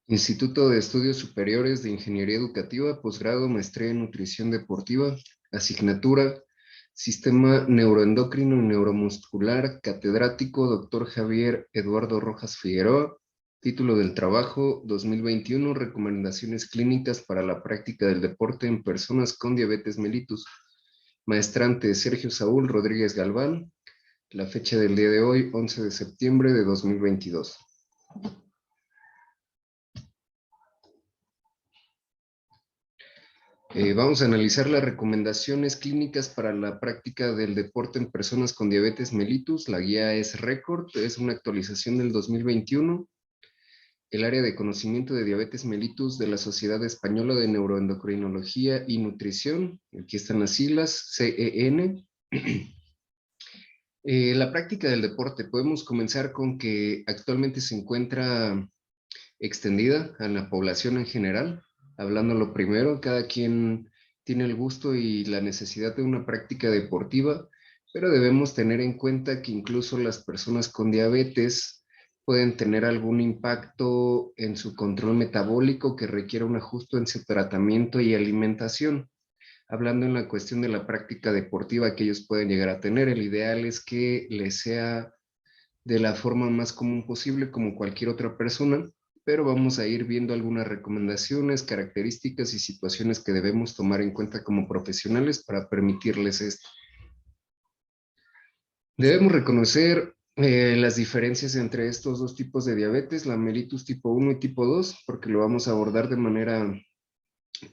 Instituto de Estudios Superiores de Ingeniería Educativa, posgrado, maestría en Nutrición Deportiva, asignatura, Sistema Neuroendocrino y Neuromuscular, catedrático, doctor Javier Eduardo Rojas Figueroa, título del trabajo 2021, recomendaciones clínicas para la práctica del deporte en personas con diabetes mellitus, maestrante Sergio Saúl Rodríguez Galván, la fecha del día de hoy, 11 de septiembre de 2022. Vamos a analizar las recomendaciones clínicas para la práctica del deporte en personas con diabetes mellitus. La guía es Record, es una actualización del 2021. El área de conocimiento de diabetes mellitus de la Sociedad Española de Neuroendocrinología y Nutrición. Aquí están las siglas, CEN. La práctica del deporte. Podemos comenzar con que actualmente se encuentra extendida a la población en general. Hablando lo primero, cada quien tiene el gusto y la necesidad de una práctica deportiva, pero debemos tener en cuenta que incluso las personas con diabetes pueden tener algún impacto en su control metabólico que requiera un ajuste en su tratamiento y alimentación. Hablando en la cuestión de la práctica deportiva que ellos pueden llegar a tener, el ideal es que les sea de la forma más común posible como cualquier otra persona, pero vamos a ir viendo algunas recomendaciones, características y situaciones que debemos tomar en cuenta como profesionales para permitirles esto. Debemos reconocer las diferencias entre estos dos tipos de diabetes, la mellitus tipo 1 y tipo 2, porque lo vamos a abordar de manera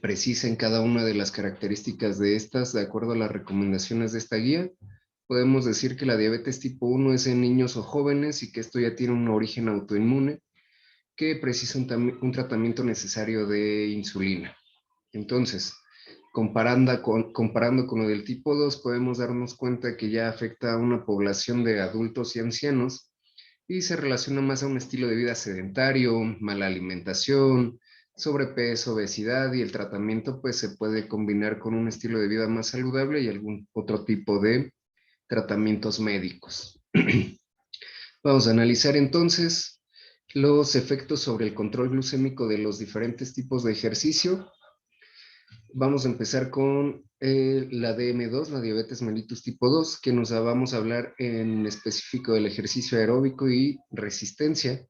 precisa en cada una de las características de estas, de acuerdo a las recomendaciones de esta guía. Podemos decir que la diabetes tipo 1 es en niños o jóvenes y que esto ya tiene un origen autoinmune que precisa un tratamiento necesario de insulina. Entonces, comparando con lo del tipo 2, podemos darnos cuenta que ya afecta a una población de adultos y ancianos y se relaciona más a un estilo de vida sedentario, mala alimentación, sobrepeso, obesidad, y el tratamiento pues se puede combinar con un estilo de vida más saludable y algún otro tipo de tratamientos médicos. Vamos a analizar entonces los efectos sobre el control glucémico de los diferentes tipos de ejercicio. Vamos a empezar con la DM2, la diabetes mellitus tipo 2, que vamos a hablar en específico del ejercicio aeróbico y resistencia.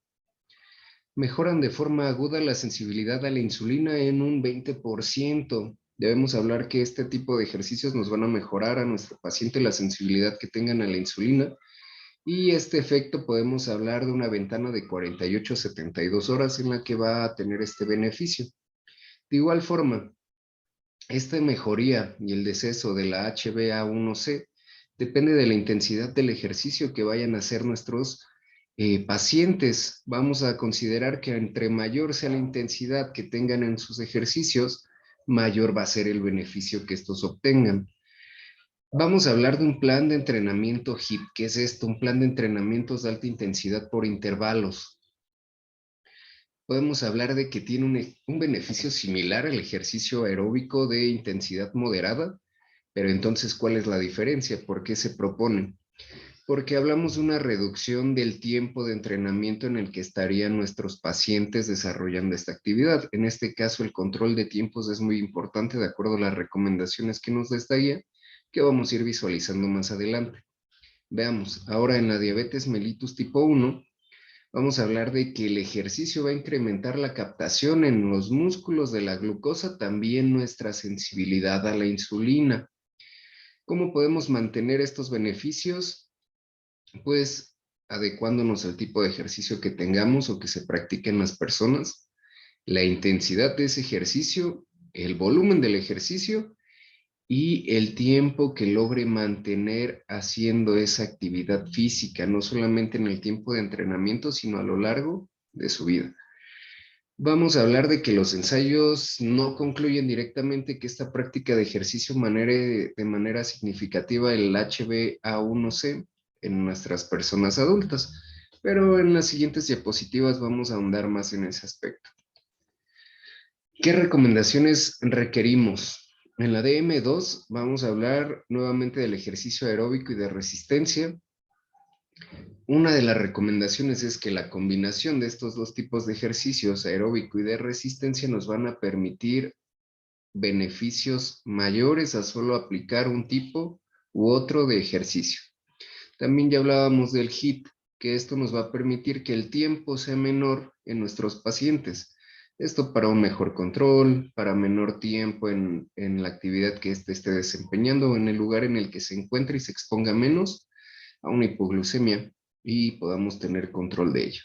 Mejoran de forma aguda la sensibilidad a la insulina en un 20%. Debemos hablar que este tipo de ejercicios nos van a mejorar a nuestro paciente la sensibilidad que tengan a la insulina. Y este efecto podemos hablar de una ventana de 48 a 72 horas en la que va a tener este beneficio. De igual forma, esta mejoría y el deceso de la HbA1c depende de la intensidad del ejercicio que vayan a hacer nuestros pacientes. Vamos a considerar que entre mayor sea la intensidad que tengan en sus ejercicios, mayor va a ser el beneficio que estos obtengan. Vamos a hablar de un plan de entrenamiento HIIT. ¿Qué es esto? Un plan de entrenamientos de alta intensidad por intervalos. Podemos hablar de que tiene un beneficio similar al ejercicio aeróbico de intensidad moderada, pero entonces, ¿cuál es la diferencia? ¿Por qué se propone? Porque hablamos de una reducción del tiempo de entrenamiento en el que estarían nuestros pacientes desarrollando esta actividad. En este caso, el control de tiempos es muy importante de acuerdo a las recomendaciones que nos da esta guía, que vamos a ir visualizando más adelante. Veamos, ahora en la diabetes mellitus tipo 1, vamos a hablar de que el ejercicio va a incrementar la captación en los músculos de la glucosa, también nuestra sensibilidad a la insulina. ¿Cómo podemos mantener estos beneficios? Pues adecuándonos al tipo de ejercicio que tengamos o que se practique en las personas, la intensidad de ese ejercicio, el volumen del ejercicio y el tiempo que logre mantener haciendo esa actividad física, no solamente en el tiempo de entrenamiento, sino a lo largo de su vida. Vamos a hablar de que los ensayos no concluyen directamente que esta práctica de ejercicio manere de manera significativa el HbA1c en nuestras personas adultas, pero en las siguientes diapositivas vamos a ahondar más en ese aspecto. ¿Qué recomendaciones requerimos? En la DM2 vamos a hablar nuevamente del ejercicio aeróbico y de resistencia. Una de las recomendaciones es que la combinación de estos dos tipos de ejercicios, aeróbico y de resistencia, nos van a permitir beneficios mayores a solo aplicar un tipo u otro de ejercicio. También ya hablábamos del HIIT, que esto nos va a permitir que el tiempo sea menor en nuestros pacientes. Esto para un mejor control, para menor tiempo en la actividad que éste esté desempeñando o en el lugar en el que se encuentre y se exponga menos a una hipoglucemia y podamos tener control de ello.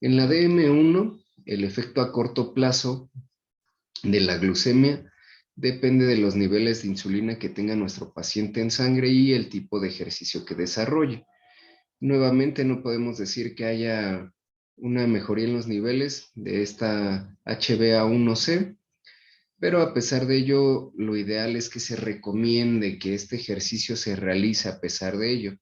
En la DM1, el efecto a corto plazo de la glucemia depende de los niveles de insulina que tenga nuestro paciente en sangre y el tipo de ejercicio que desarrolle. Nuevamente, no podemos decir que haya una mejoría en los niveles de esta HbA1c, pero a pesar de ello, lo ideal es que se recomiende que este ejercicio se realice a pesar de ello.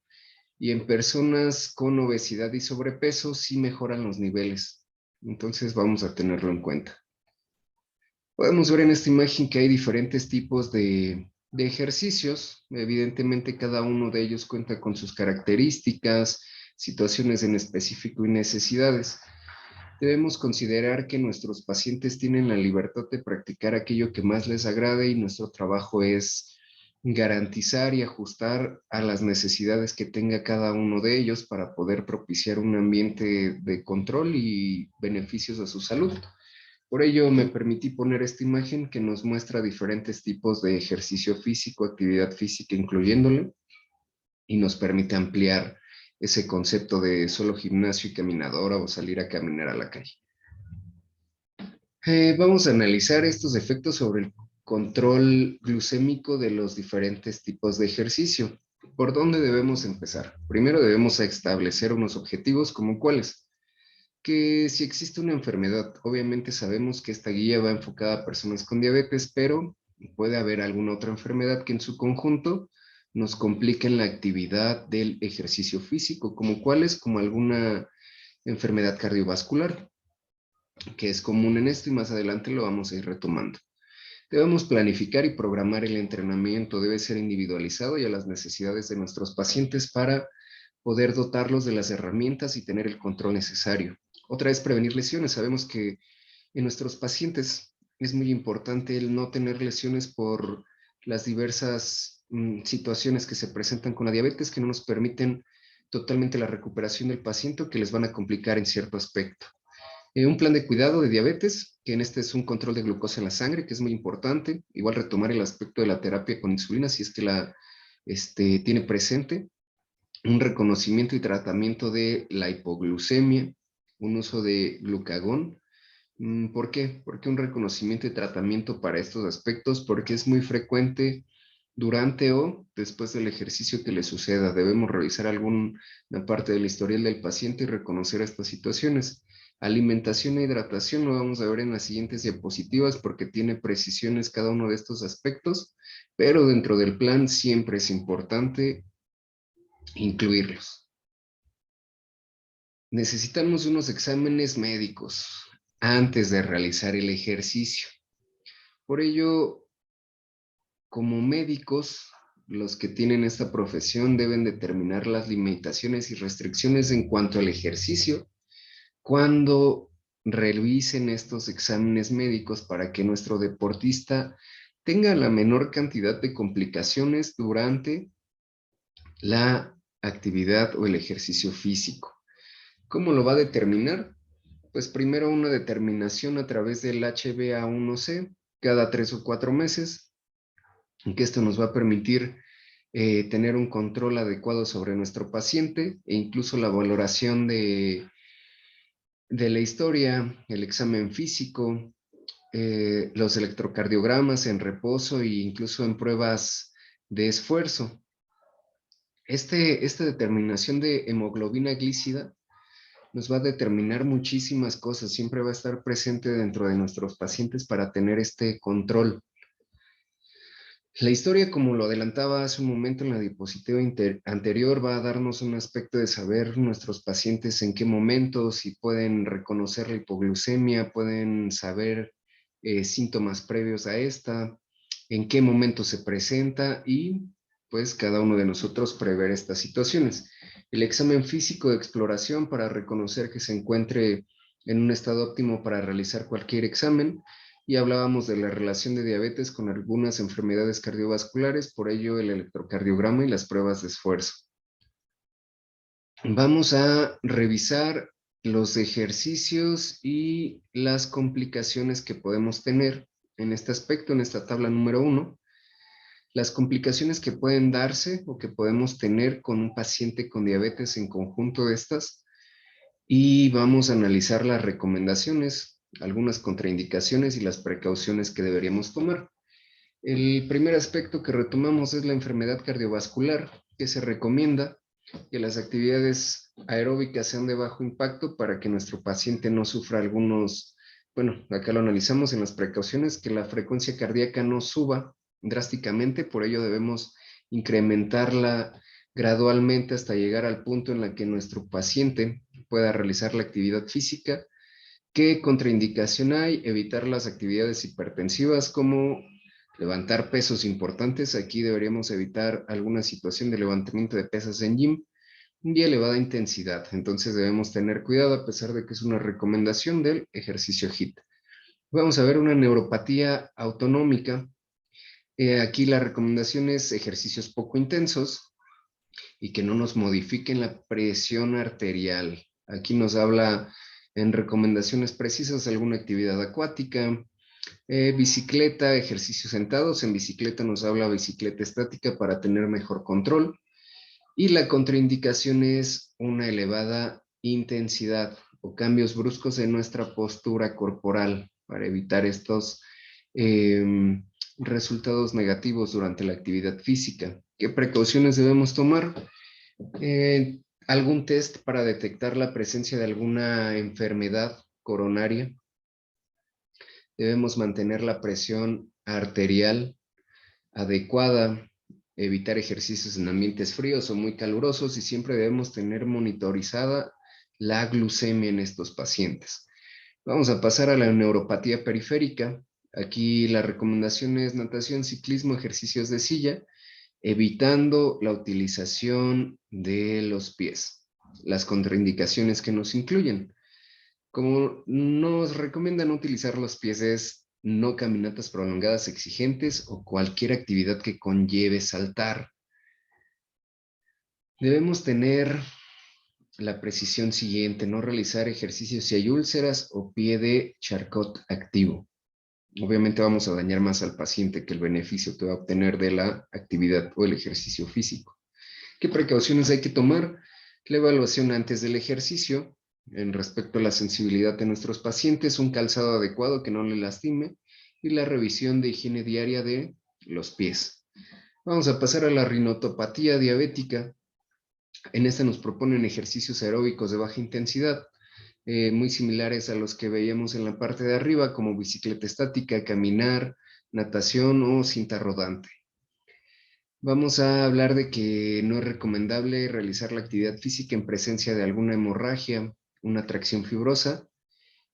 Y en personas con obesidad y sobrepeso sí mejoran los niveles. Entonces vamos a tenerlo en cuenta. Podemos ver en esta imagen que hay diferentes tipos de ejercicios. Evidentemente cada uno de ellos cuenta con sus características, situaciones en específico y necesidades. Debemos considerar que nuestros pacientes tienen la libertad de practicar aquello que más les agrade y nuestro trabajo es garantizar y ajustar a las necesidades que tenga cada uno de ellos para poder propiciar un ambiente de control y beneficios a su salud. Por ello me permití poner esta imagen que nos muestra diferentes tipos de ejercicio físico, actividad física incluyéndole, y nos permite ampliar ese concepto de solo gimnasio y caminadora o salir a caminar a la calle. Vamos a analizar estos efectos sobre el control glucémico de los diferentes tipos de ejercicio. ¿Por dónde debemos empezar? Primero debemos establecer unos objetivos como cuáles. Que si existe una enfermedad, obviamente sabemos que esta guía va enfocada a personas con diabetes, pero puede haber alguna otra enfermedad que en su conjunto nos complique en la actividad del ejercicio físico, como cuáles, como alguna enfermedad cardiovascular, que es común en esto y más adelante lo vamos a ir retomando. Debemos planificar y programar el entrenamiento, debe ser individualizado y a las necesidades de nuestros pacientes para poder dotarlos de las herramientas y tener el control necesario. Otra es prevenir lesiones. Sabemos que en nuestros pacientes es muy importante el no tener lesiones por las diversas situaciones que se presentan con la diabetes que no nos permiten totalmente la recuperación del paciente o que les van a complicar en cierto aspecto. Un plan de cuidado de diabetes, que en este es un control de glucosa en la sangre, que es muy importante. Igual retomar el aspecto de la terapia con insulina, si es que la tiene presente. Un reconocimiento y tratamiento de la hipoglucemia, un uso de glucagón. ¿Por qué? Porque un reconocimiento y tratamiento para estos aspectos, porque es muy frecuente durante o después del ejercicio que le suceda. Debemos revisar alguna parte del historial del paciente y reconocer estas situaciones. Alimentación e hidratación lo vamos a ver en las siguientes diapositivas porque tiene precisiones cada uno de estos aspectos, pero dentro del plan siempre es importante incluirlos. Necesitamos unos exámenes médicos antes de realizar el ejercicio. Por ello, como médicos, los que tienen esta profesión deben determinar las limitaciones y restricciones en cuanto al ejercicio cuando revisen estos exámenes médicos para que nuestro deportista tenga la menor cantidad de complicaciones durante la actividad o el ejercicio físico. ¿Cómo lo va a determinar? Pues primero una determinación a través del HbA1c cada 3 o 4 meses, que esto nos va a permitir tener un control adecuado sobre nuestro paciente e incluso la valoración de la historia, el examen físico, los electrocardiogramas en reposo e incluso en pruebas de esfuerzo. Esta determinación de hemoglobina glícida nos va a determinar muchísimas cosas, siempre va a estar presente dentro de nuestros pacientes para tener este control. La historia, como lo adelantaba hace un momento en la diapositiva anterior, va a darnos un aspecto de saber nuestros pacientes en qué momento, si pueden reconocer la hipoglucemia, pueden saber síntomas previos a esta, en qué momento se presenta y pues cada uno de nosotros prever estas situaciones. El examen físico de exploración para reconocer que se encuentre en un estado óptimo para realizar cualquier examen. Y hablábamos de la relación de diabetes con algunas enfermedades cardiovasculares, por ello el electrocardiograma y las pruebas de esfuerzo. Vamos a revisar los ejercicios y las complicaciones que podemos tener en este aspecto, en esta tabla número 1. Las complicaciones que pueden darse o que podemos tener con un paciente con diabetes en conjunto de estas. Y vamos a analizar las recomendaciones, algunas contraindicaciones y las precauciones que deberíamos tomar. El primer aspecto que retomamos es la enfermedad cardiovascular, que se recomienda que las actividades aeróbicas sean de bajo impacto para que nuestro paciente no sufra algunos, bueno, acá lo analizamos en las precauciones, que la frecuencia cardíaca no suba drásticamente, por ello debemos incrementarla gradualmente hasta llegar al punto en el que nuestro paciente pueda realizar la actividad física. ¿Qué contraindicación hay? Evitar las actividades hipertensivas como levantar pesos importantes. Aquí deberíamos evitar alguna situación de levantamiento de pesas en gym y elevada intensidad. Entonces debemos tener cuidado a pesar de que es una recomendación del ejercicio HIIT. Vamos a ver una neuropatía autonómica. Aquí la recomendación es ejercicios poco intensos y que no nos modifiquen la presión arterial. Aquí nos habla en recomendaciones precisas alguna actividad acuática, bicicleta, ejercicios sentados. En bicicleta nos habla bicicleta estática para tener mejor control. Y la contraindicación es una elevada intensidad o cambios bruscos en nuestra postura corporal para evitar estos resultados negativos durante la actividad física. ¿Qué precauciones debemos tomar? ¿Algún test para detectar la presencia de alguna enfermedad coronaria? Debemos mantener la presión arterial adecuada, evitar ejercicios en ambientes fríos o muy calurosos y siempre debemos tener monitorizada la glucemia en estos pacientes. Vamos a pasar a la neuropatía periférica. Aquí la recomendación es natación, ciclismo, ejercicios de silla, evitando la utilización de los pies. Las contraindicaciones que nos incluyen. Como nos recomiendan utilizar los pies es no caminatas prolongadas exigentes o cualquier actividad que conlleve saltar. Debemos tener la precisión siguiente, no realizar ejercicios si hay úlceras o pie de Charcot activo. Obviamente vamos a dañar más al paciente que el beneficio que va a obtener de la actividad o el ejercicio físico. ¿Qué precauciones hay que tomar? La evaluación antes del ejercicio, en respecto a la sensibilidad de nuestros pacientes, un calzado adecuado que no le lastime y la revisión de higiene diaria de los pies. Vamos a pasar a la rinotopatía diabética. En esta nos proponen ejercicios aeróbicos de baja intensidad, muy similares a los que veíamos en la parte de arriba, como bicicleta estática, caminar, natación o cinta rodante. Vamos a hablar de que no es recomendable realizar la actividad física en presencia de alguna hemorragia, una tracción fibrosa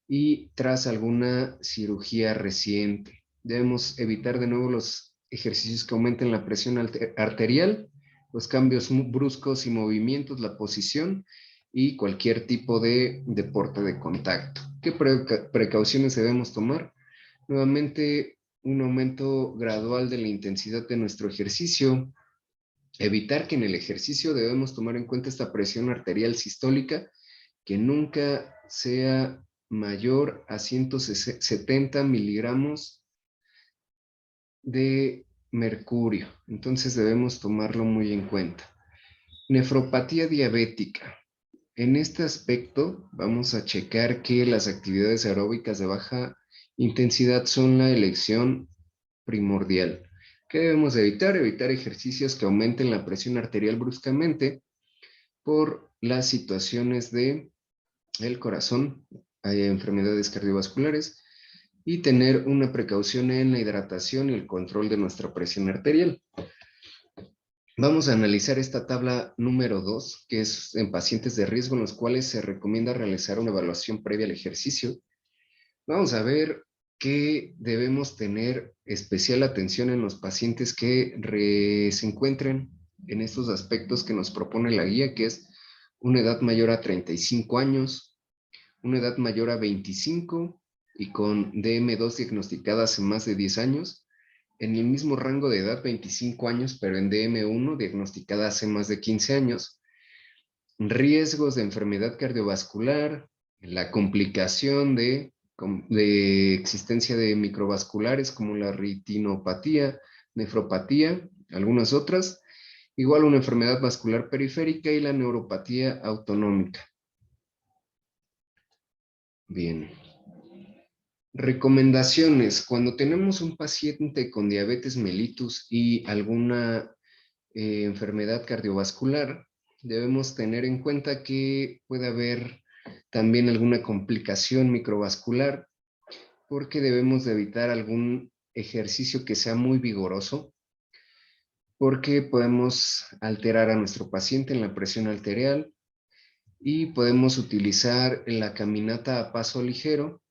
y tras alguna cirugía reciente. Debemos evitar de nuevo los ejercicios que aumenten la presión arterial, los cambios bruscos y movimientos, la posición y cualquier tipo de deporte de contacto. ¿Qué precauciones debemos tomar? Nuevamente, un aumento gradual de la intensidad de nuestro ejercicio. Evitar que en el ejercicio debemos tomar en cuenta esta presión arterial sistólica que nunca sea mayor a 170 miligramos de mercurio. Entonces debemos tomarlo muy en cuenta. Nefropatía diabética. En este aspecto vamos a checar que las actividades aeróbicas de baja intensidad son la elección primordial. ¿Qué debemos evitar? Evitar ejercicios que aumenten la presión arterial bruscamente por las situaciones de el corazón, hay enfermedades cardiovasculares y tener una precaución en la hidratación y el control de nuestra presión arterial. Vamos a analizar esta tabla número 2, que es en pacientes de riesgo en los cuales se recomienda realizar una evaluación previa al ejercicio. Vamos a ver que debemos tener especial atención en los pacientes que se encuentren en estos aspectos que nos propone la guía, que es una edad mayor a 35 años, una edad mayor a 25 y con DM2 diagnosticada hace más de 10 años, en el mismo rango de edad 25 años, pero en DM1 diagnosticada hace más de 15 años, riesgos de enfermedad cardiovascular, la complicación de existencia de microvasculares como la retinopatía, nefropatía, algunas otras, igual una enfermedad vascular periférica y la neuropatía autonómica. Bien. Recomendaciones. Cuando tenemos un paciente con diabetes mellitus y alguna enfermedad cardiovascular, debemos tener en cuenta que puede haber también alguna complicación microvascular, porque debemos de evitar algún ejercicio que sea muy vigoroso, porque podemos alterar a nuestro paciente en la presión arterial y podemos utilizar la caminata a paso ligero,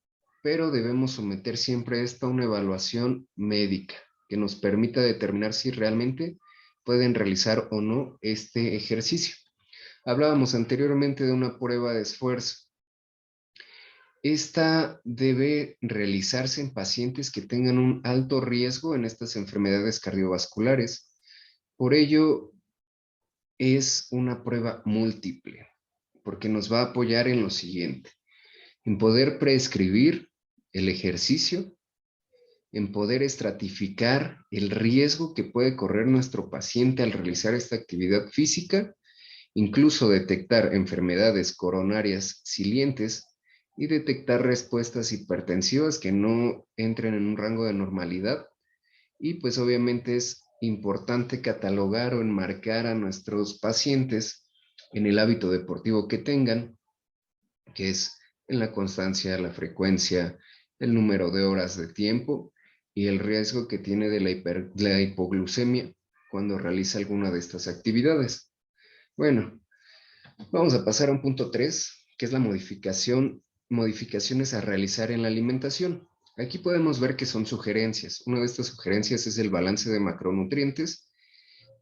pero debemos someter siempre esto a una evaluación médica que nos permita determinar si realmente pueden realizar o no este ejercicio. Hablábamos anteriormente de una prueba de esfuerzo. Esta debe realizarse en pacientes que tengan un alto riesgo en estas enfermedades cardiovasculares. Por ello, es una prueba múltiple, porque nos va a apoyar en lo siguiente: en poder prescribir el ejercicio, en poder estratificar el riesgo que puede correr nuestro paciente al realizar esta actividad física, incluso detectar enfermedades coronarias silientes y detectar respuestas hipertensivas que no entren en un rango de normalidad. Y pues obviamente es importante catalogar o enmarcar a nuestros pacientes en el hábito deportivo que tengan, que es en la constancia, la frecuencia, el número de horas de tiempo y el riesgo que tiene de la hipoglucemia cuando realiza alguna de estas actividades. Bueno, vamos a pasar a un punto 3, que es la modificaciones a realizar en la alimentación. Aquí podemos ver que son sugerencias. Una de estas sugerencias es el balance de macronutrientes,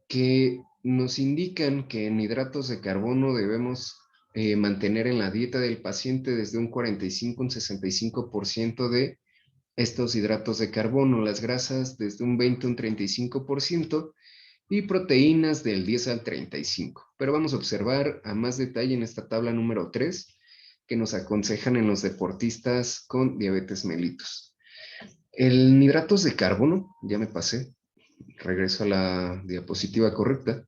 que nos indican que en hidratos de carbono debemos mantener en la dieta del paciente desde un 45 a un 65% de estos hidratos de carbono, las grasas desde un 20 a un 35% y proteínas del 10 al 35. Pero vamos a observar a más detalle en esta tabla número 3 que nos aconsejan en los deportistas con diabetes mellitus. El hidratos de carbono, ya me pasé, regreso a la diapositiva correcta.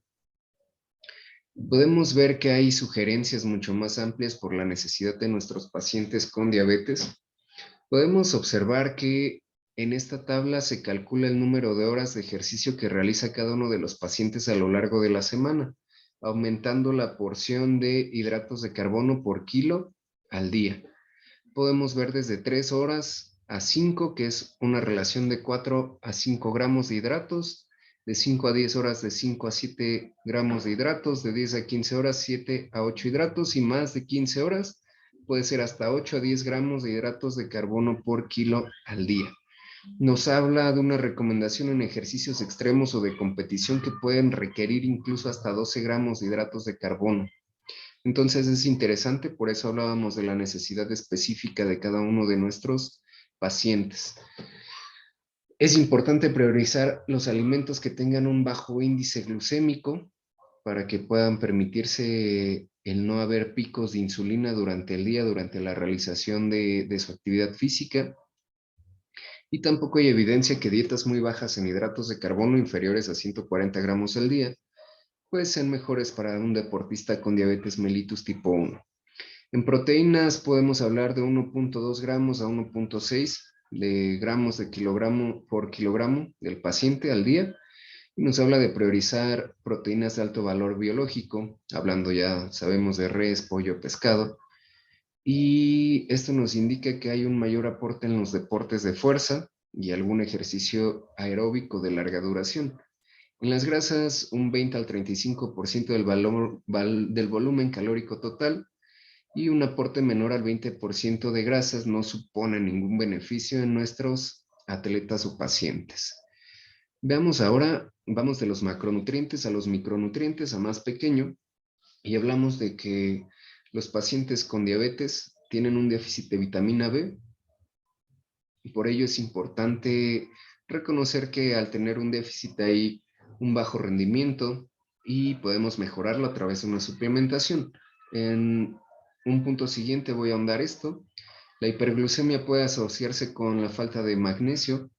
Podemos ver que hay sugerencias mucho más amplias por la necesidad de nuestros pacientes con diabetes. Podemos observar que en esta tabla se calcula el número de horas de ejercicio que realiza cada uno de los pacientes a lo largo de la semana, aumentando la porción de hidratos de carbono por kilo al día. Podemos ver desde 3 horas a 5, que es una relación de 4 a 5 gramos de hidratos, de 5 a 10 horas de 5 a 7 gramos de hidratos, de 10 a 15 horas 7 a 8 hidratos y más de 15 horas puede ser hasta 8 a 10 gramos de hidratos de carbono por kilo al día. Nos habla de una recomendación en ejercicios extremos o de competición que pueden requerir incluso hasta 12 gramos de hidratos de carbono. Entonces es interesante, por eso hablábamos de la necesidad específica de cada uno de nuestros pacientes. Es importante priorizar los alimentos que tengan un bajo índice glucémico para que puedan permitirse el no haber picos de insulina durante el día, durante la realización de su actividad física. Y tampoco hay evidencia que dietas muy bajas en hidratos de carbono inferiores a 140 gramos al día pues sean mejores para un deportista con diabetes mellitus tipo 1. En proteínas podemos hablar de 1.2 gramos a 1.6 de gramos de kilogramo por kilogramo del paciente al día. Y nos habla de priorizar proteínas de alto valor biológico, hablando ya sabemos de res, pollo, pescado. Y esto nos indica que hay un mayor aporte en los deportes de fuerza y algún ejercicio aeróbico de larga duración. En las grasas, un 20 al 35% del volumen calórico total y un aporte menor al 20% de grasas no supone ningún beneficio en nuestros atletas o pacientes. Veamos ahora, vamos de los macronutrientes a los micronutrientes, a más pequeño, y hablamos de que los pacientes con diabetes tienen un déficit de vitamina B, y por ello es importante reconocer que al tener un déficit hay un bajo rendimiento y podemos mejorarlo a través de una suplementación. En un punto siguiente voy a ahondar esto. La hiperglucemia puede asociarse con la falta de magnesio.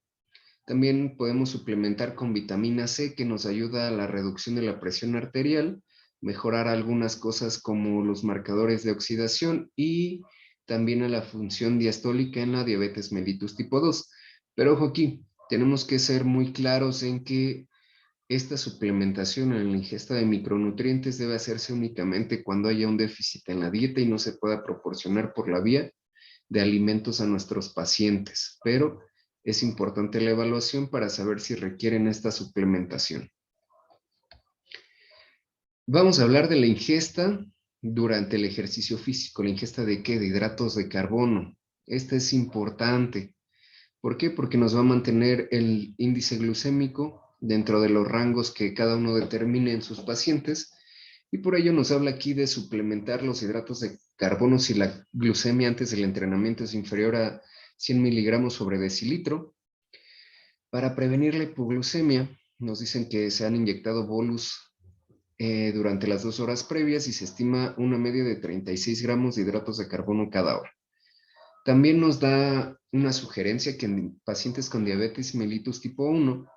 También podemos suplementar con vitamina C, que nos ayuda a la reducción de la presión arterial, mejorar algunas cosas como los marcadores de oxidación y también a la función diastólica en la diabetes mellitus tipo 2. Pero ojo aquí, tenemos que ser muy claros en que esta suplementación en la ingesta de micronutrientes debe hacerse únicamente cuando haya un déficit en la dieta y no se pueda proporcionar por la vía de alimentos a nuestros pacientes, pero es importante la evaluación para saber si requieren esta suplementación. Vamos a hablar de la ingesta durante el ejercicio físico. ¿La ingesta de qué? De hidratos de carbono. Esta es importante. ¿Por qué? Porque nos va a mantener el índice glucémico dentro de los rangos que cada uno determine en sus pacientes, y por ello nos habla aquí de suplementar los hidratos de carbono si la glucemia antes del entrenamiento es inferior a 100 miligramos sobre decilitro. Para prevenir la hipoglucemia, nos dicen que se han inyectado bolus durante las 2 horas previas y se estima una media de 36 gramos de hidratos de carbono cada hora. También nos da una sugerencia que en pacientes con diabetes mellitus tipo 1,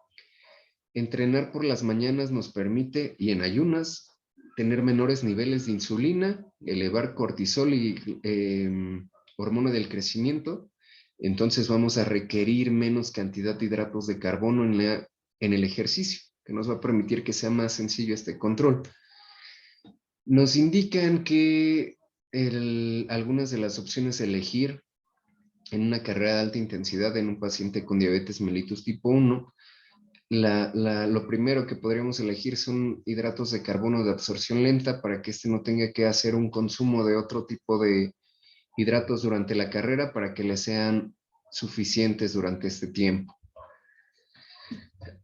entrenar por las mañanas nos permite, y en ayunas, tener menores niveles de insulina, elevar cortisol y hormona del crecimiento. Entonces vamos a requerir menos cantidad de hidratos de carbono en el ejercicio, que nos va a permitir que sea más sencillo este control. Nos indican que algunas de las opciones a elegir en una carrera de alta intensidad en un paciente con diabetes mellitus tipo 1, lo primero que podríamos elegir son hidratos de carbono de absorción lenta para que no tenga que hacer un consumo de otro tipo de hidratos durante la carrera para que le sean suficientes durante este tiempo.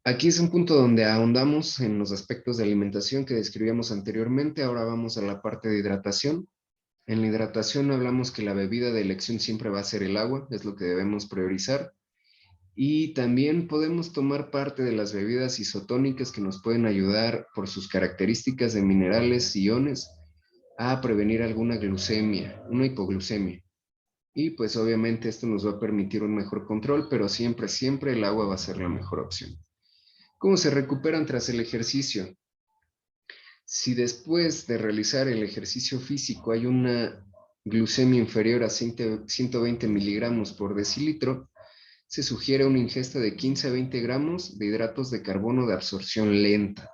Aquí es un punto donde ahondamos en los aspectos de alimentación que describíamos anteriormente. Ahora vamos a la parte de hidratación. En la hidratación hablamos que la bebida de elección siempre va a ser el agua, es lo que debemos priorizar. Y también podemos tomar parte de las bebidas isotónicas que nos pueden ayudar por sus características de minerales y iones a prevenir alguna glucemia, una hipoglucemia. Y pues obviamente esto nos va a permitir un mejor control, pero siempre, siempre el agua va a ser la mejor opción. ¿Cómo se recuperan tras el ejercicio? Si después de realizar el ejercicio físico hay una glucemia inferior a 120 miligramos por decilitro, se sugiere una ingesta de 15 a 20 gramos de hidratos de carbono de absorción lenta,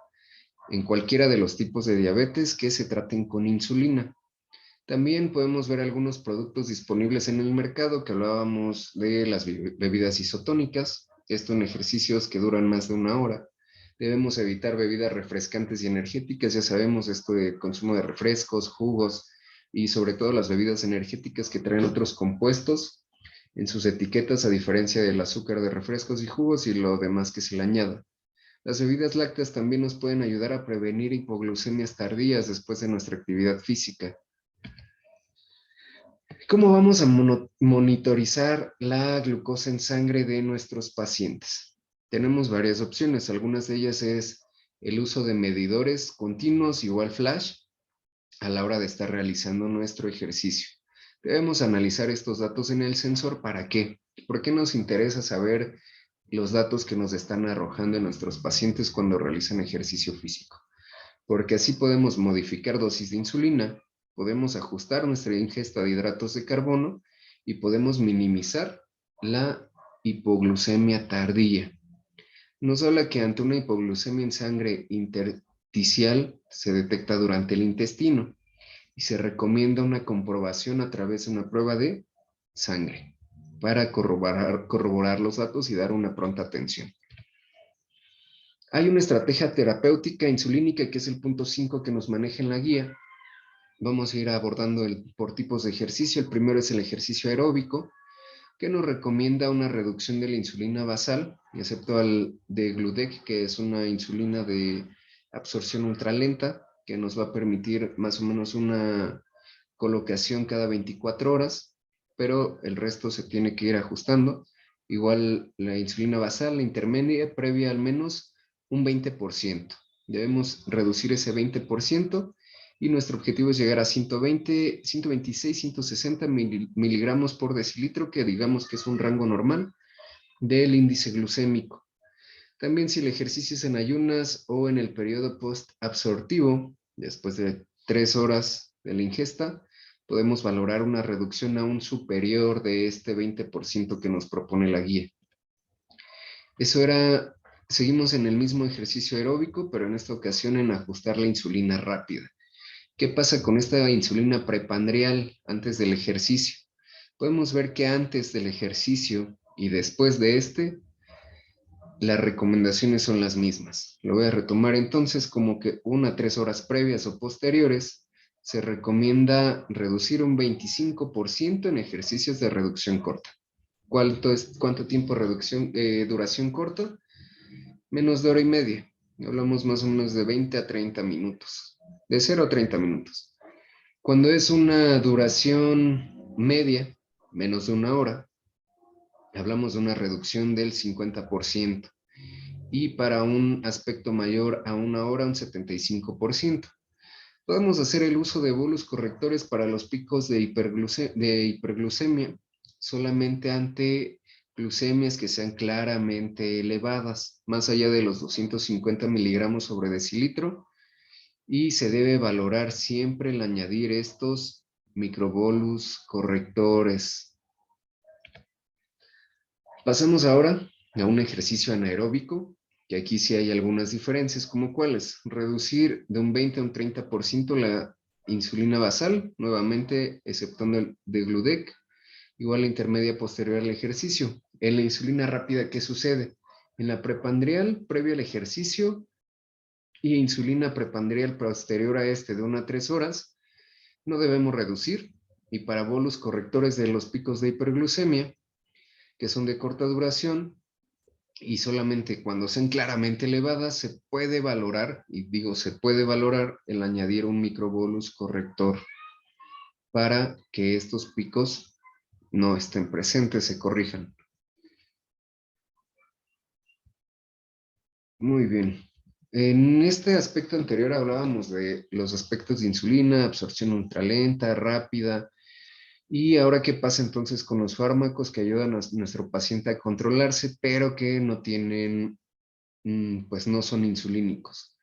en cualquiera de los tipos de diabetes que se traten con insulina. También podemos ver algunos productos disponibles en el mercado que hablábamos de las bebidas isotónicas, esto en ejercicios que duran más de una hora. Debemos evitar bebidas refrescantes y energéticas, ya sabemos esto de consumo de refrescos, jugos y sobre todo las bebidas energéticas que traen otros compuestos en sus etiquetas, a diferencia del azúcar de refrescos y jugos y lo demás que se le añada. Las bebidas lácteas también nos pueden ayudar a prevenir hipoglucemias tardías después de nuestra actividad física. ¿Cómo vamos a monitorizar la glucosa en sangre de nuestros pacientes? Tenemos varias opciones, algunas de ellas es el uso de medidores continuos igual flash a la hora de estar realizando nuestro ejercicio. Debemos analizar estos datos en el sensor. ¿Para qué? ¿Por qué nos interesa saber los datos que nos están arrojando nuestros pacientes cuando realizan ejercicio físico? Porque así podemos modificar dosis de insulina, podemos ajustar nuestra ingesta de hidratos de carbono y podemos minimizar la hipoglucemia tardía. Nos habla que ante una hipoglucemia en sangre intersticial se detecta durante el intestino y se recomienda una comprobación a través de una prueba de sangre para corroborar los datos y dar una pronta atención. Hay una estrategia terapéutica insulínica que es el punto 5 que nos maneja en la guía, Vamos a ir abordando por tipos de ejercicio. El primero es el ejercicio aeróbico, que nos recomienda una reducción de la insulina basal, excepto al de Gludec, que es una insulina de absorción ultralenta, que nos va a permitir más o menos una colocación cada 24 horas, pero el resto se tiene que ir ajustando. Igual la insulina basal, la intermedia, previa al menos un 20%. Debemos reducir ese 20% y nuestro objetivo es llegar a 120, 126, 160 miligramos por decilitro, que digamos que es un rango normal del índice glucémico. También si el ejercicio es en ayunas o en el periodo post-absortivo, después de 3 horas de la ingesta, podemos valorar una reducción aún superior de este 20% que nos propone la guía. Eso era, seguimos en el mismo ejercicio aeróbico, pero en esta ocasión en ajustar la insulina rápida. ¿Qué pasa con esta insulina prepandrial antes del ejercicio? Podemos ver que antes del ejercicio y después de este, las recomendaciones son las mismas. Lo voy a retomar entonces como que 1 a 3 horas previas o posteriores se recomienda reducir un 25% en ejercicios de reducción corta. ¿Cuánto tiempo duración corta? Menos de hora y media. Hablamos más o menos de 20 a 30 minutos. De 0 a 30 minutos. Cuando es una duración media, menos de 1 hora, hablamos de una reducción del 50%. Y para un aspecto mayor a 1 hora, un 75%. Podemos hacer el uso de bolos correctores para los picos de hiperglucemia solamente ante glucemias que sean claramente elevadas, más allá de los 250 miligramos sobre decilitro, y se debe valorar siempre el añadir estos microbolus correctores. Pasamos ahora a un ejercicio anaeróbico, que aquí sí hay algunas diferencias, como cuáles: reducir de un 20 a un 30% la insulina basal, nuevamente exceptuando el de Gludec, igual la intermedia posterior al ejercicio. En la insulina rápida, ¿qué sucede? En la prepandrial, previo al ejercicio, y insulina prepandrial posterior a este de 1 a 3 horas, no debemos reducir, y para bolos correctores de los picos de hiperglucemia, que son de corta duración, y solamente cuando sean claramente elevadas, se puede valorar, y digo se puede valorar, el añadir un microbolus corrector para que estos picos no estén presentes, se corrijan. Muy bien. En este aspecto anterior hablábamos de los aspectos de insulina, absorción ultralenta, rápida, y ahora qué pasa entonces con los fármacos que ayudan a nuestro paciente a controlarse, pero que no tienen, pues no son insulínicos.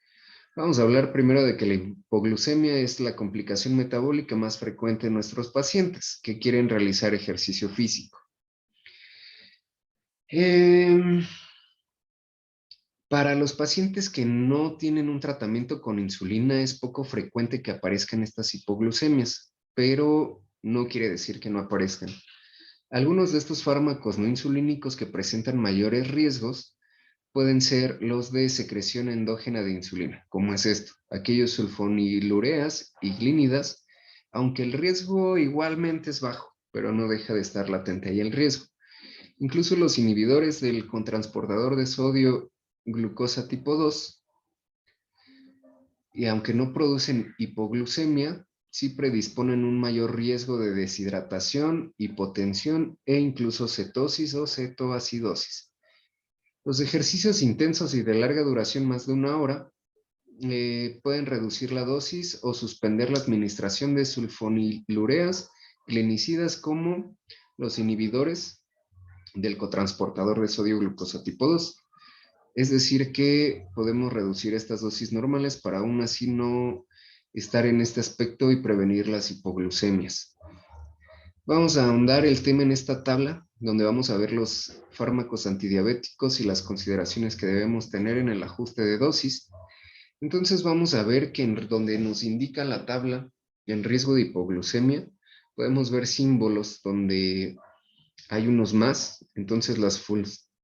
Vamos a hablar primero de que la hipoglucemia es la complicación metabólica más frecuente en nuestros pacientes que quieren realizar ejercicio físico. Para los pacientes que no tienen un tratamiento con insulina, es poco frecuente que aparezcan estas hipoglucemias, pero no quiere decir que no aparezcan. Algunos de estos fármacos no insulínicos que presentan mayores riesgos pueden ser los de secreción endógena de insulina, como es esto, aquellos sulfonilureas y glínidas, aunque el riesgo igualmente es bajo, pero no deja de estar latente ahí el riesgo. Incluso los inhibidores del cotransportador de sodio glucosa tipo 2, y aunque no producen hipoglucemia, sí predisponen un mayor riesgo de deshidratación, hipotensión e incluso cetosis o cetoacidosis. Los ejercicios intensos y de larga duración, más de 1 hora, pueden reducir la dosis o suspender la administración de sulfonilureas clinicidas como los inhibidores del cotransportador de sodio glucosa tipo 2. Es decir, que podemos reducir estas dosis normales para aún así no estar en este aspecto y prevenir las hipoglucemias. Vamos a ahondar el tema en esta tabla, donde vamos a ver los fármacos antidiabéticos y las consideraciones que debemos tener en el ajuste de dosis. Entonces vamos a ver que donde nos indica la tabla el riesgo de hipoglucemia, podemos ver símbolos donde hay unos más. Entonces las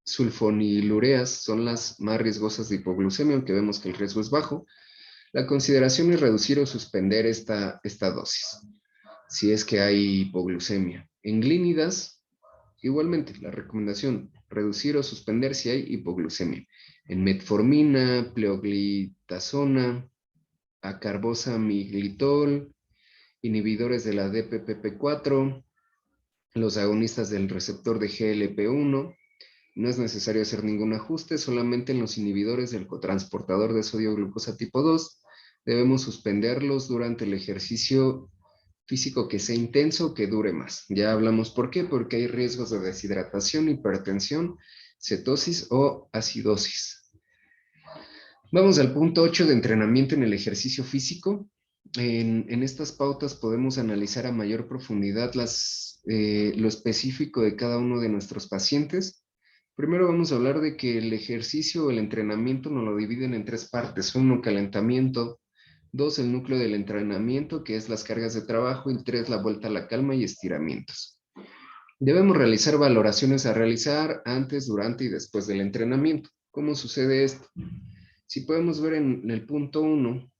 sulfonilureas son las más riesgosas de hipoglucemia, aunque vemos que el riesgo es bajo. La consideración es reducir o suspender esta dosis, si es que hay hipoglucemia. En glínidas, igualmente, la recomendación, reducir o suspender si hay hipoglucemia. En metformina, pleoglitazona, acarbosamiglitol, inhibidores de la DPPP4, los agonistas del receptor de GLP-1. No es necesario hacer ningún ajuste, solamente en los inhibidores del cotransportador de sodio glucosa tipo 2 debemos suspenderlos durante el ejercicio físico que sea intenso, que dure más. Ya hablamos por qué, porque hay riesgos de deshidratación, hipertensión, cetosis o acidosis. Vamos al punto 8 de entrenamiento en el ejercicio físico. En estas pautas podemos analizar a mayor profundidad lo específico de cada uno de nuestros pacientes. Primero vamos a hablar de que el ejercicio o el entrenamiento nos lo dividen en tres partes. Uno, calentamiento. Dos, el núcleo del entrenamiento, que es las cargas de trabajo. Y tres, la vuelta a la calma y estiramientos. Debemos realizar valoraciones a realizar antes, durante y después del entrenamiento. ¿Cómo sucede esto? Si podemos ver en el punto 1,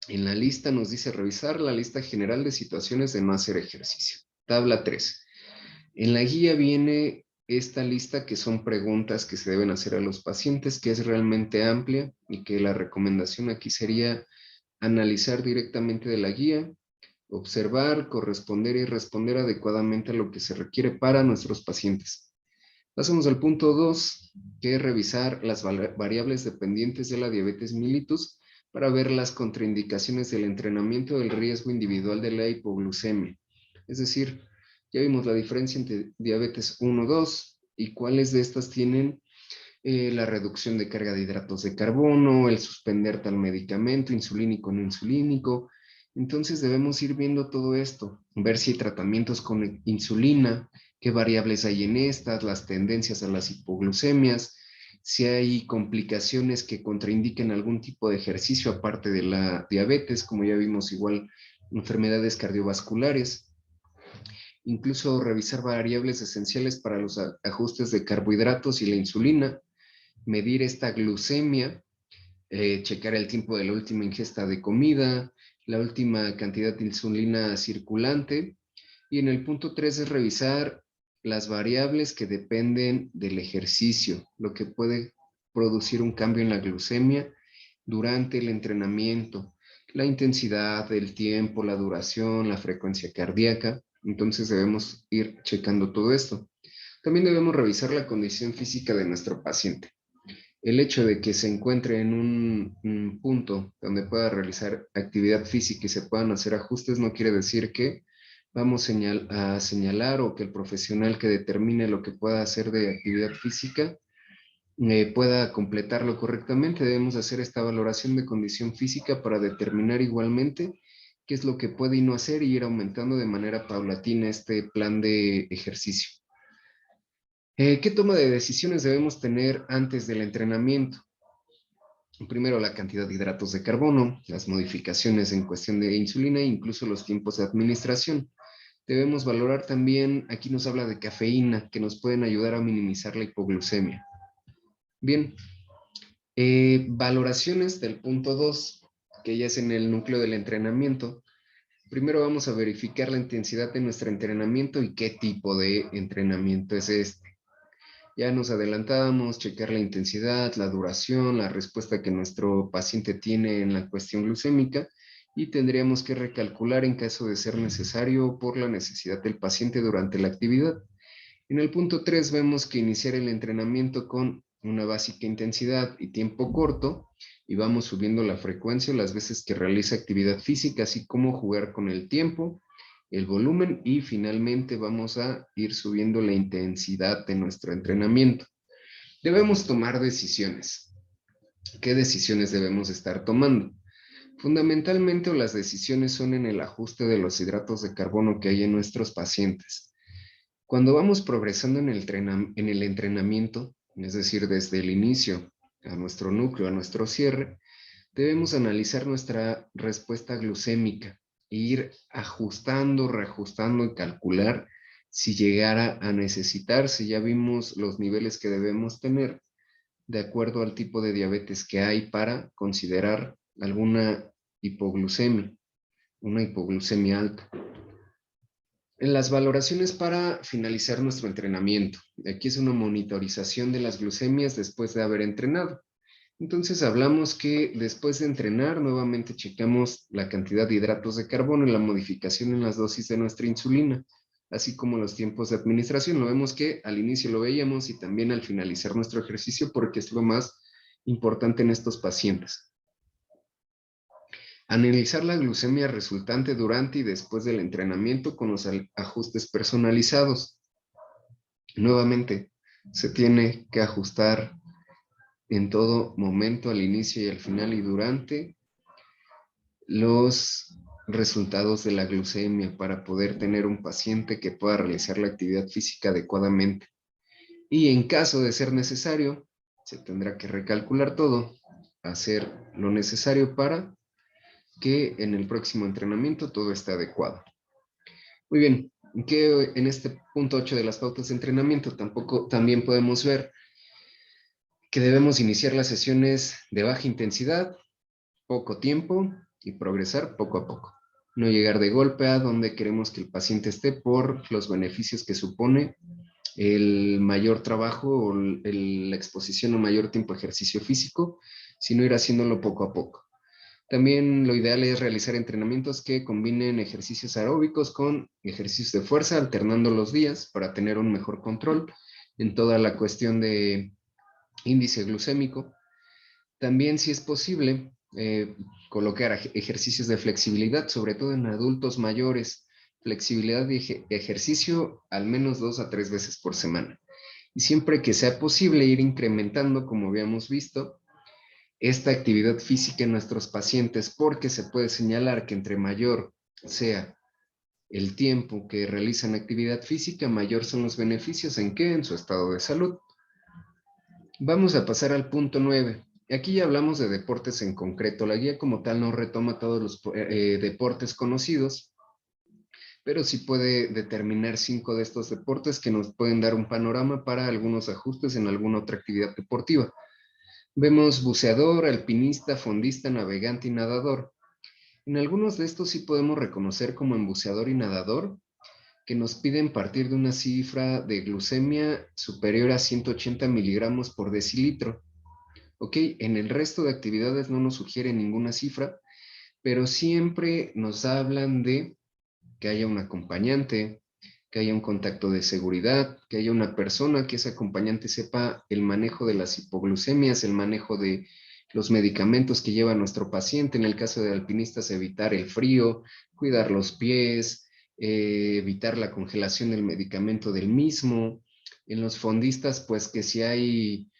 en la lista nos dice revisar la lista general de situaciones de no hacer ejercicio. Tabla 3. En la guía viene esta lista que son preguntas que se deben hacer a los pacientes, que es realmente amplia y que la recomendación aquí sería analizar directamente de la guía, observar, corresponder y responder adecuadamente a lo que se requiere para nuestros pacientes. Pasamos al punto 2, que es revisar las variables dependientes de la diabetes mellitus para ver las contraindicaciones del entrenamiento del riesgo individual de la hipoglucemia. Es decir, ya vimos la diferencia entre diabetes 1, 2 y cuáles de estas tienen la reducción de carga de hidratos de carbono, el suspender tal medicamento, insulínico, no insulínico. Entonces debemos ir viendo todo esto, ver si hay tratamientos con insulina, qué variables hay en estas, las tendencias a las hipoglucemias, si hay complicaciones que contraindiquen algún tipo de ejercicio aparte de la diabetes, como ya vimos igual enfermedades cardiovasculares, incluso revisar variables esenciales para los ajustes de carbohidratos y la insulina, medir esta glucemia, checar el tiempo de la última ingesta de comida, la última cantidad de insulina circulante. Y en el punto 3 es revisar las variables que dependen del ejercicio, lo que puede producir un cambio en la glucemia durante el entrenamiento, la intensidad, el tiempo, la duración, la frecuencia cardíaca. Entonces debemos ir checando todo esto. También debemos revisar la condición física de nuestro paciente. El hecho de que se encuentre en un punto donde pueda realizar actividad física y se puedan hacer ajustes no quiere decir que vamos a señalar o que el profesional que determine lo que pueda hacer de actividad física pueda completarlo correctamente. Debemos hacer esta valoración de condición física para determinar igualmente qué es lo que puede y no hacer y ir aumentando de manera paulatina este plan de ejercicio. ¿Qué toma de decisiones debemos tener antes del entrenamiento? Primero, la cantidad de hidratos de carbono, las modificaciones en cuestión de insulina e incluso los tiempos de administración. Debemos valorar también, aquí nos habla de cafeína, que nos pueden ayudar a minimizar la hipoglucemia. Bien, valoraciones del punto 2, que ya es en el núcleo del entrenamiento. Primero vamos a verificar la intensidad de nuestro entrenamiento y qué tipo de entrenamiento es este. Ya nos adelantábamos, checar la intensidad, la duración, la respuesta que nuestro paciente tiene en la cuestión glucémica y tendríamos que recalcular en caso de ser necesario por la necesidad del paciente durante la actividad. En el punto 3 vemos que iniciar el entrenamiento con una básica intensidad y tiempo corto y vamos subiendo la frecuencia las veces que realiza actividad física, así como jugar con el tiempo, el volumen y finalmente vamos a ir subiendo la intensidad de nuestro entrenamiento. Debemos tomar decisiones. ¿Qué decisiones debemos estar tomando? Fundamentalmente las decisiones son en el ajuste de los hidratos de carbono que hay en nuestros pacientes. Cuando vamos progresando en el entrenamiento, es decir, desde el inicio a nuestro núcleo, a nuestro cierre, debemos analizar nuestra respuesta glucémica e ir ajustando, reajustando y calcular si llegara a necesitarse. Ya vimos los niveles que debemos tener de acuerdo al tipo de diabetes que hay para considerar alguna hipoglucemia, una hipoglucemia alta. En las valoraciones para finalizar nuestro entrenamiento. Aquí es una monitorización de las glucemias después de haber entrenado. Entonces hablamos que después de entrenar, nuevamente checamos la cantidad de hidratos de carbono y la modificación en las dosis de nuestra insulina, así como los tiempos de administración. Lo vemos que al inicio lo veíamos y también al finalizar nuestro ejercicio, porque es lo más importante en estos pacientes. Analizar la glucemia resultante durante y después del entrenamiento con los ajustes personalizados. Nuevamente, se tiene que ajustar en todo momento, al inicio y al final y durante, los resultados de la glucemia para poder tener un paciente que pueda realizar la actividad física adecuadamente. Y en caso de ser necesario, se tendrá que recalcular todo, hacer lo necesario para que en el próximo entrenamiento todo esté adecuado. Muy bien, que en este punto 8 de las pautas de entrenamiento también podemos ver que debemos iniciar las sesiones de baja intensidad, poco tiempo y progresar poco a poco. No llegar de golpe a donde queremos que el paciente esté por los beneficios que supone el mayor trabajo o la exposición o mayor tiempo a ejercicio físico, sino ir haciéndolo poco a poco. También lo ideal es realizar entrenamientos que combinen ejercicios aeróbicos con ejercicios de fuerza, alternando los días para tener un mejor control en toda la cuestión de índice glucémico. También, si es posible, colocar ejercicios de flexibilidad, sobre todo en adultos mayores, flexibilidad de ejercicio al menos 2 a 3 veces por semana. Y siempre que sea posible ir incrementando, como habíamos visto, esta actividad física en nuestros pacientes, porque se puede señalar que entre mayor sea el tiempo que realizan actividad física, mayor son los beneficios en qué, en su estado de salud. Vamos a pasar al punto 9. Aquí ya hablamos de deportes en concreto. La guía como tal no retoma todos los deportes conocidos, pero sí puede determinar 5 de estos deportes que nos pueden dar un panorama para algunos ajustes en alguna otra actividad deportiva. Vemos buceador, alpinista, fondista, navegante y nadador. En algunos de estos sí podemos reconocer como en buceador y nadador que nos piden partir de una cifra de glucemia superior a 180 miligramos por decilitro. Ok, en el resto de actividades no nos sugiere ninguna cifra, pero siempre nos hablan de que haya un acompañante, que haya un contacto de seguridad, que haya una persona que ese acompañante sepa el manejo de las hipoglucemias, el manejo de los medicamentos que lleva nuestro paciente. En el caso de alpinistas, evitar el frío, cuidar los pies, evitar la congelación del medicamento del mismo. En los fondistas, pues que si hay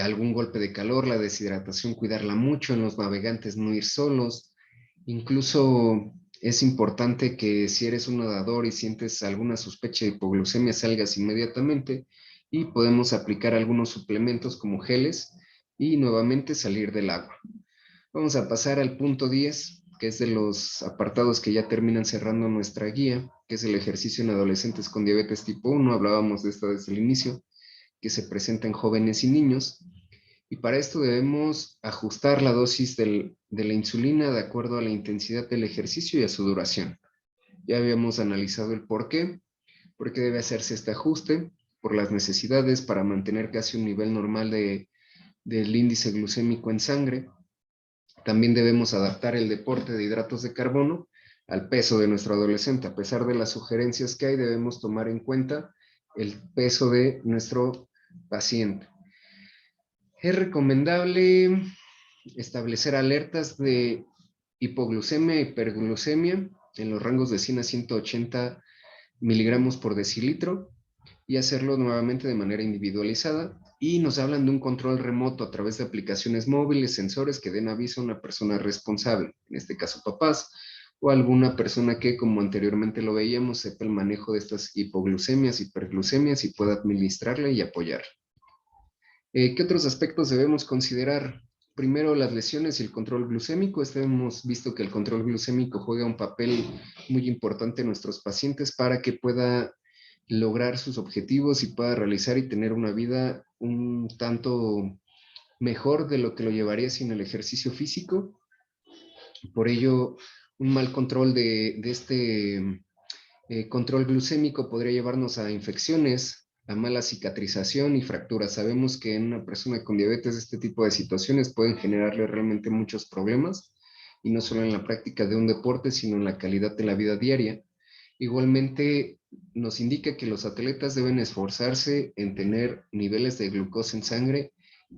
algún golpe de calor, la deshidratación, cuidarla mucho. En los navegantes, no ir solos. Incluso es importante que si eres un nadador y sientes alguna sospecha de hipoglucemia, salgas inmediatamente y podemos aplicar algunos suplementos como geles y nuevamente salir del agua. Vamos a pasar al punto 10, que es de los apartados que ya terminan cerrando nuestra guía, que es el ejercicio en adolescentes con diabetes tipo 1. Hablábamos de esto desde el inicio, que se presenta en jóvenes y niños. Y para esto debemos ajustar la dosis de la insulina de acuerdo a la intensidad del ejercicio y a su duración. Ya habíamos analizado el por qué debe hacerse este ajuste, por las necesidades para mantener casi un nivel normal del índice glucémico en sangre. También debemos adaptar el deporte de hidratos de carbono al peso de nuestro adolescente. A pesar de las sugerencias que hay, debemos tomar en cuenta el peso de nuestro paciente. Es recomendable establecer alertas de hipoglucemia e hiperglucemia en los rangos de 100 a 180 miligramos por decilitro y hacerlo nuevamente de manera individualizada. Y nos hablan de un control remoto a través de aplicaciones móviles, sensores que den aviso a una persona responsable, en este caso papás, o alguna persona que, como anteriormente lo veíamos, sepa el manejo de estas hipoglucemias, hiperglucemias y pueda administrarle y apoyar. ¿Qué otros aspectos debemos considerar? Primero, las lesiones y el control glucémico. Hemos visto que el control glucémico juega un papel muy importante en nuestros pacientes para que pueda lograr sus objetivos y pueda realizar y tener una vida un tanto mejor de lo que lo llevaría sin el ejercicio físico. Por ello, un mal control de este control glucémico podría llevarnos a infecciones, a mala cicatrización y fracturas. Sabemos que en una persona con diabetes este tipo de situaciones pueden generarle realmente muchos problemas, y no solo en la práctica de un deporte, sino en la calidad de la vida diaria. Igualmente, nos indica que los atletas deben esforzarse en tener niveles de glucosa en sangre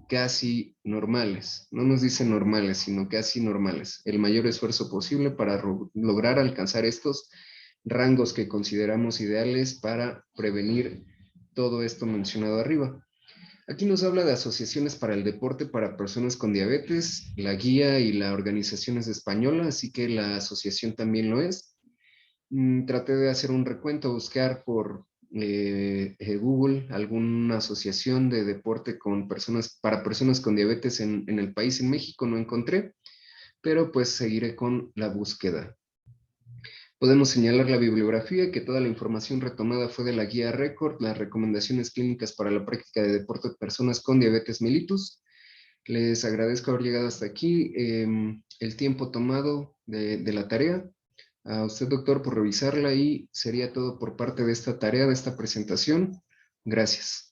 casi normales. No nos dice normales, sino casi normales. El mayor esfuerzo posible para lograr alcanzar estos rangos que consideramos ideales para prevenir todo esto mencionado arriba. Aquí nos habla de asociaciones para el deporte para personas con diabetes. La guía y la organización es española, así que la asociación también lo es. Traté de hacer un recuento, buscar por Google alguna asociación de deporte con personas, para personas con diabetes en el país. En México no encontré, pero pues seguiré con la búsqueda. Podemos señalar la bibliografía, que toda la información retomada fue de la guía Record, las recomendaciones clínicas para la práctica de deporte de personas con diabetes mellitus. Les agradezco haber llegado hasta aquí, el tiempo tomado de la tarea. A usted, doctor, por revisarla, y sería todo por parte de esta tarea, de esta presentación. Gracias.